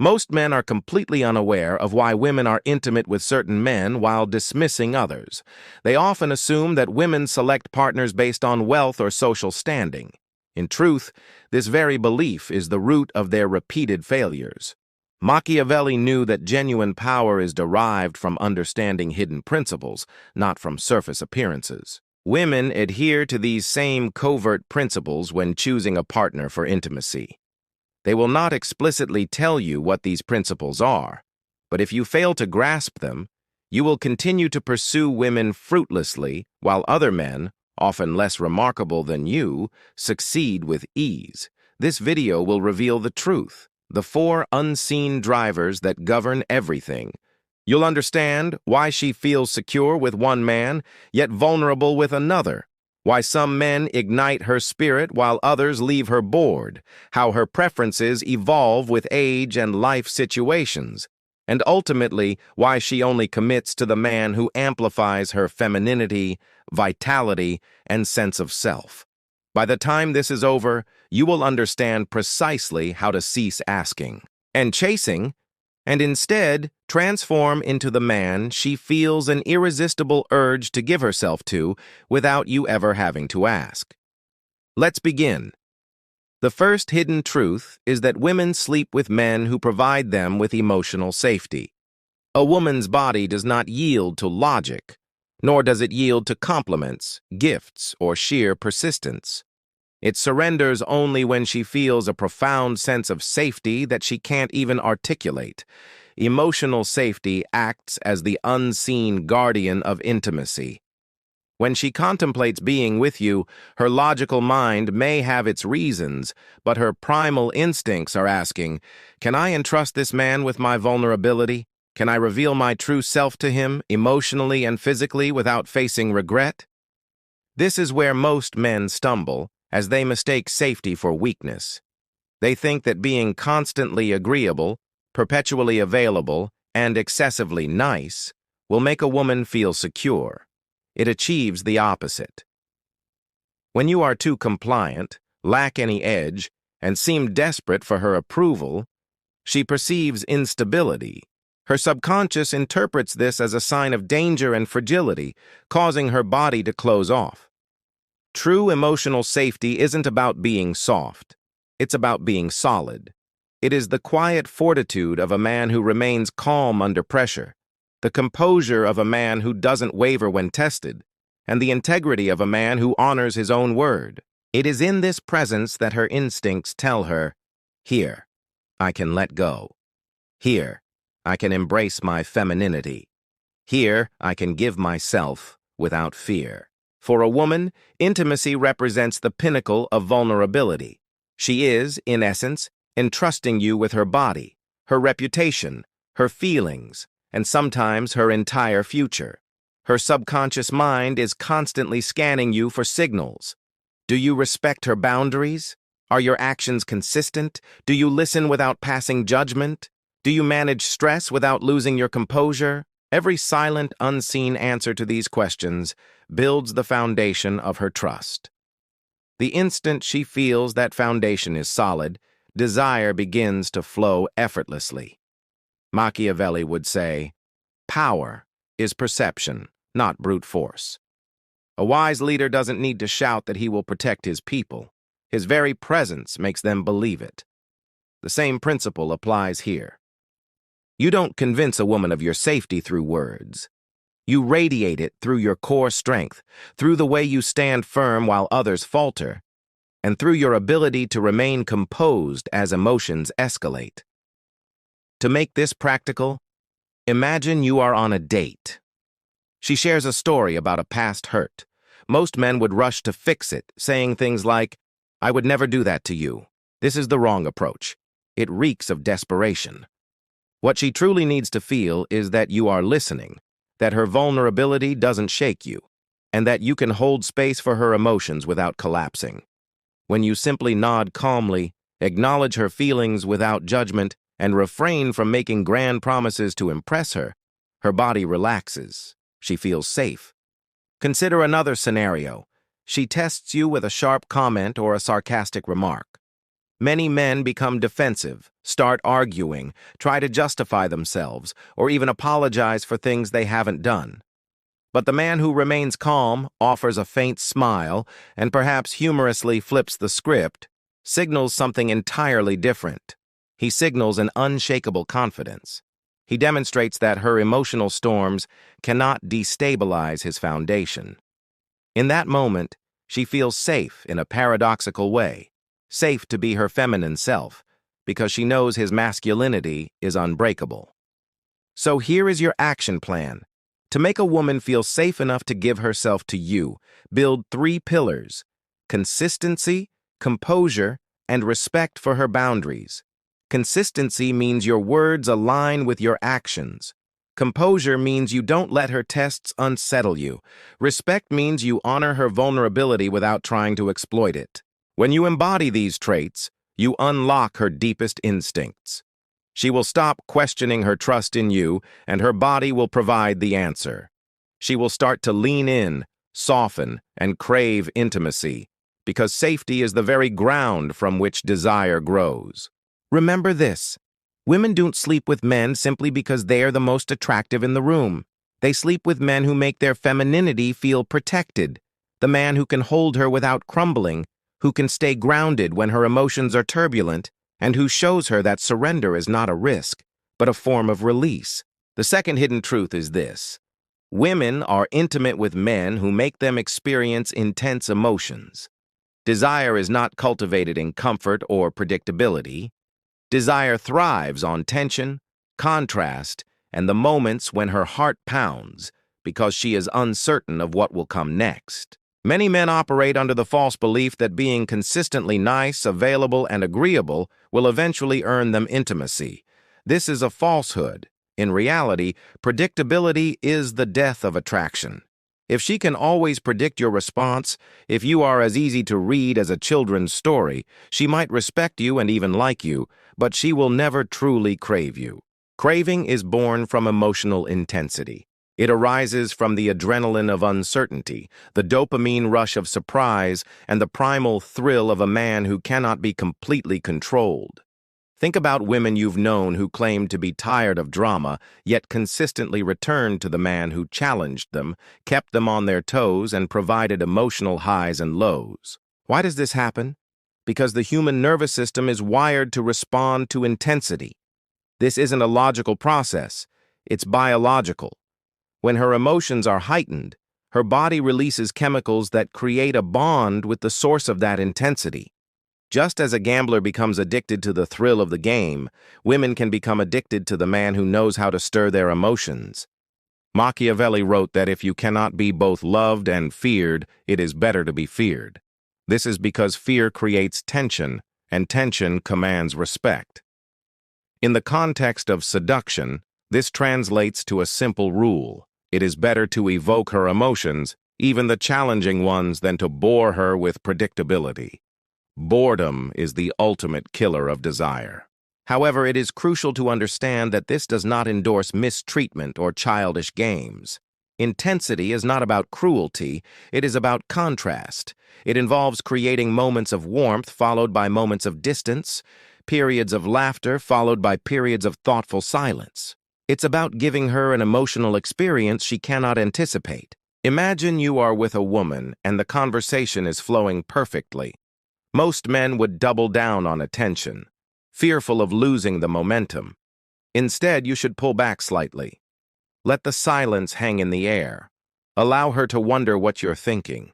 Most men are completely unaware of why women are intimate with certain men while dismissing others. They often assume that women select partners based on wealth or social standing. In truth, this very belief is the root of their repeated failures. Machiavelli knew that genuine power is derived from understanding hidden principles, not from surface appearances. Women adhere to these same covert principles when choosing a partner for intimacy. They will not explicitly tell you what these principles are, but if you fail to grasp them, you will continue to pursue women fruitlessly while other men, often less remarkable than you, succeed with ease. This video will reveal the truth, the 4 unseen drivers that govern everything. You'll understand why she feels secure with one man, yet vulnerable with another. Why some men ignite her spirit while others leave her bored, how her preferences evolve with age and life situations, and ultimately why she only commits to the man who amplifies her femininity, vitality, and sense of self. By the time this is over, you will understand precisely how to cease asking and chasing, and instead transform into the man she feels an irresistible urge to give herself to without you ever having to ask. Let's begin. The first hidden truth is that women sleep with men who provide them with emotional safety. A woman's body does not yield to logic, nor does it yield to compliments, gifts, or sheer persistence. It surrenders only when she feels a profound sense of safety that she can't even articulate. Emotional safety acts as the unseen guardian of intimacy. When she contemplates being with you, her logical mind may have its reasons, but her primal instincts are asking, can I entrust this man with my vulnerability? Can I reveal my true self to him, emotionally and physically, without facing regret? This is where most men stumble, as they mistake safety for weakness. They think that being constantly agreeable, perpetually available, and excessively nice will make a woman feel secure. It achieves the opposite. When you are too compliant, lack any edge, and seem desperate for her approval, she perceives instability. Her subconscious interprets this as a sign of danger and fragility, causing her body to close off. True emotional safety isn't about being soft. It's about being solid. It is the quiet fortitude of a man who remains calm under pressure, the composure of a man who doesn't waver when tested, and the integrity of a man who honors his own word. It is in this presence that her instincts tell her, here, I can let go. Here, I can embrace my femininity. Here, I can give myself without fear. For a woman, intimacy represents the pinnacle of vulnerability. She is, in essence, entrusting you with her body, her reputation, her feelings, and sometimes her entire future. Her subconscious mind is constantly scanning you for signals. Do you respect her boundaries? Are your actions consistent? Do you listen without passing judgment? Do you manage stress without losing your composure? Every silent, unseen answer to these questions builds the foundation of her trust. The instant she feels that foundation is solid, desire begins to flow effortlessly. Machiavelli would say, power is perception, not brute force. A wise leader doesn't need to shout that he will protect his people. His very presence makes them believe it. The same principle applies here. You don't convince a woman of your safety through words. You radiate it through your core strength, through the way you stand firm while others falter, and through your ability to remain composed as emotions escalate. To make this practical, imagine you are on a date. She shares a story about a past hurt. Most men would rush to fix it, saying things like, I would never do that to you. This is the wrong approach. It reeks of desperation. What she truly needs to feel is that you are listening, that her vulnerability doesn't shake you, and that you can hold space for her emotions without collapsing. When you simply nod calmly, acknowledge her feelings without judgment, and refrain from making grand promises to impress her, her body relaxes. She feels safe. Consider another scenario. She tests you with a sharp comment or a sarcastic remark. Many men become defensive, start arguing, try to justify themselves, or even apologize for things they haven't done. But the man who remains calm, offers a faint smile, and perhaps humorously flips the script, signals something entirely different. He signals an unshakable confidence. He demonstrates that her emotional storms cannot destabilize his foundation. In that moment, she feels safe in a paradoxical way, safe to be her feminine self, because she knows his masculinity is unbreakable. So here is your action plan. To make a woman feel safe enough to give herself to you, build 3 pillars: consistency, composure, and respect for her boundaries. Consistency means your words align with your actions. Composure means you don't let her tests unsettle you. Respect means you honor her vulnerability without trying to exploit it. When you embody these traits, you unlock her deepest instincts. She will stop questioning her trust in you, and her body will provide the answer. She will start to lean in, soften, and crave intimacy, because safety is the very ground from which desire grows. Remember this: women don't sleep with men simply because they are the most attractive in the room. They sleep with men who make their femininity feel protected, the man who can hold her without crumbling, who can stay grounded when her emotions are turbulent, and who shows her that surrender is not a risk, but a form of release. The second hidden truth is this: women are intimate with men who make them experience intense emotions. Desire is not cultivated in comfort or predictability. Desire thrives on tension, contrast, and the moments when her heart pounds because she is uncertain of what will come next. Many men operate under the false belief that being consistently nice, available, and agreeable will eventually earn them intimacy. This is a falsehood. In reality, predictability is the death of attraction. If she can always predict your response, if you are as easy to read as a children's story, she might respect you and even like you, but she will never truly crave you. Craving is born from emotional intensity. It arises from the adrenaline of uncertainty, the dopamine rush of surprise, and the primal thrill of a man who cannot be completely controlled. Think about women you've known who claimed to be tired of drama, yet consistently returned to the man who challenged them, kept them on their toes, and provided emotional highs and lows. Why does this happen? Because the human nervous system is wired to respond to intensity. This isn't a logical process, it's biological. When her emotions are heightened, her body releases chemicals that create a bond with the source of that intensity. Just as a gambler becomes addicted to the thrill of the game, women can become addicted to the man who knows how to stir their emotions. Machiavelli wrote that if you cannot be both loved and feared, it is better to be feared. This is because fear creates tension, and tension commands respect. In the context of seduction, this translates to a simple rule: it is better to evoke her emotions, even the challenging ones, than to bore her with predictability. Boredom is the ultimate killer of desire. However, it is crucial to understand that this does not endorse mistreatment or childish games. Intensity is not about cruelty, it is about contrast. It involves creating moments of warmth followed by moments of distance, periods of laughter followed by periods of thoughtful silence. It's about giving her an emotional experience she cannot anticipate. Imagine you are with a woman and the conversation is flowing perfectly. Most men would double down on attention, fearful of losing the momentum. Instead, you should pull back slightly. Let the silence hang in the air. Allow her to wonder what you're thinking.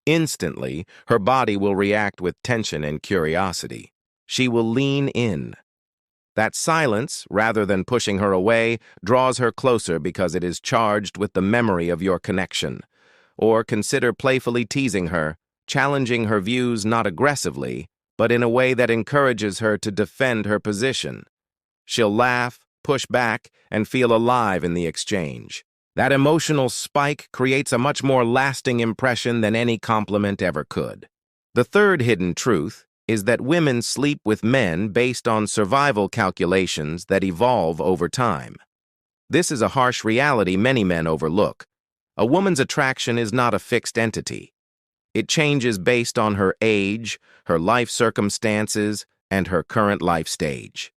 Instantly, her body will react with tension and curiosity. She will lean in. That silence, rather than pushing her away, draws her closer because it is charged with the memory of your connection. Or consider playfully teasing her, challenging her views not aggressively, but in a way that encourages her to defend her position. She'll laugh, push back, and feel alive in the exchange. That emotional spike creates a much more lasting impression than any compliment ever could. The third hidden truth is that women sleep with men based on survival calculations that evolve over time. This is a harsh reality many men overlook. A woman's attraction is not a fixed entity. It changes based on her age, her life circumstances, and her current life stage.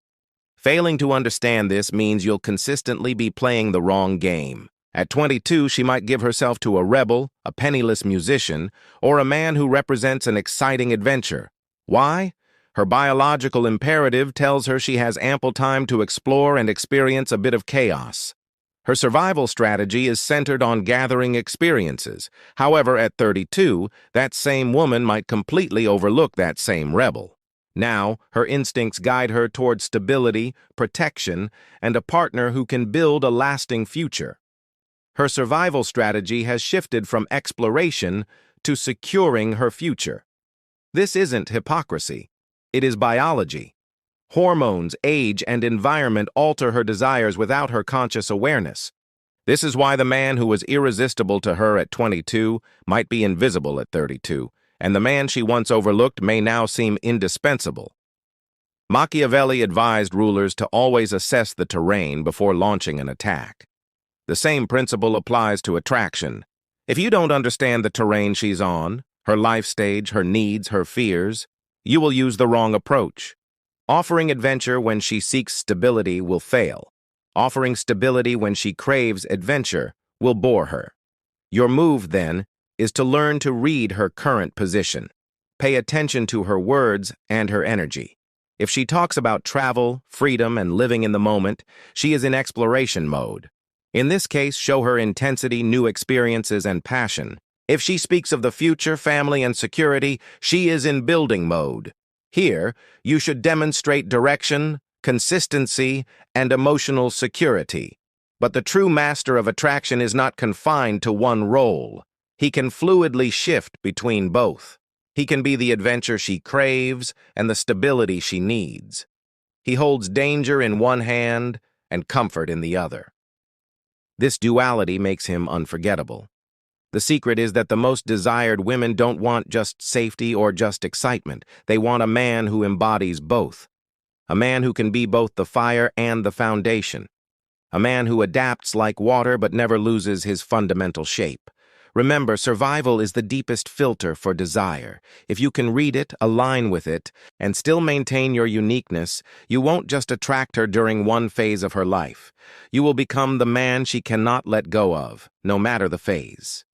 Failing to understand this means you'll consistently be playing the wrong game. At 22, she might give herself to a rebel, a penniless musician, or a man who represents an exciting adventure. Why? Her biological imperative tells her she has ample time to explore and experience a bit of chaos. Her survival strategy is centered on gathering experiences. However, at 32, that same woman might completely overlook that same rebel. Now, her instincts guide her towards stability, protection, and a partner who can build a lasting future. Her survival strategy has shifted from exploration to securing her future. This isn't hypocrisy. It is biology. Hormones, age, and environment alter her desires without her conscious awareness. This is why the man who was irresistible to her at 22 might be invisible at 32, and the man she once overlooked may now seem indispensable. Machiavelli advised rulers to always assess the terrain before launching an attack. The same principle applies to attraction. If you don't understand the terrain she's on, her life stage, her needs, her fears, you will use the wrong approach. Offering adventure when she seeks stability will fail. Offering stability when she craves adventure will bore her. Your move, then, is to learn to read her current position. Pay attention to her words and her energy. If she talks about travel, freedom, and living in the moment, she is in exploration mode. In this case, show her intensity, new experiences, and passion. If she speaks of the future, family, and security, she is in building mode. Here, you should demonstrate direction, consistency, and emotional security. But the true master of attraction is not confined to one role. He can fluidly shift between both. He can be the adventure she craves and the stability she needs. He holds danger in one hand and comfort in the other. This duality makes him unforgettable. The secret is that the most desired women don't want just safety or just excitement. They want a man who embodies both. A man who can be both the fire and the foundation. A man who adapts like water but never loses his fundamental shape. Remember, survival is the deepest filter for desire. If you can read it, align with it, and still maintain your uniqueness, you won't just attract her during one phase of her life. You will become the man she cannot let go of, no matter the phase.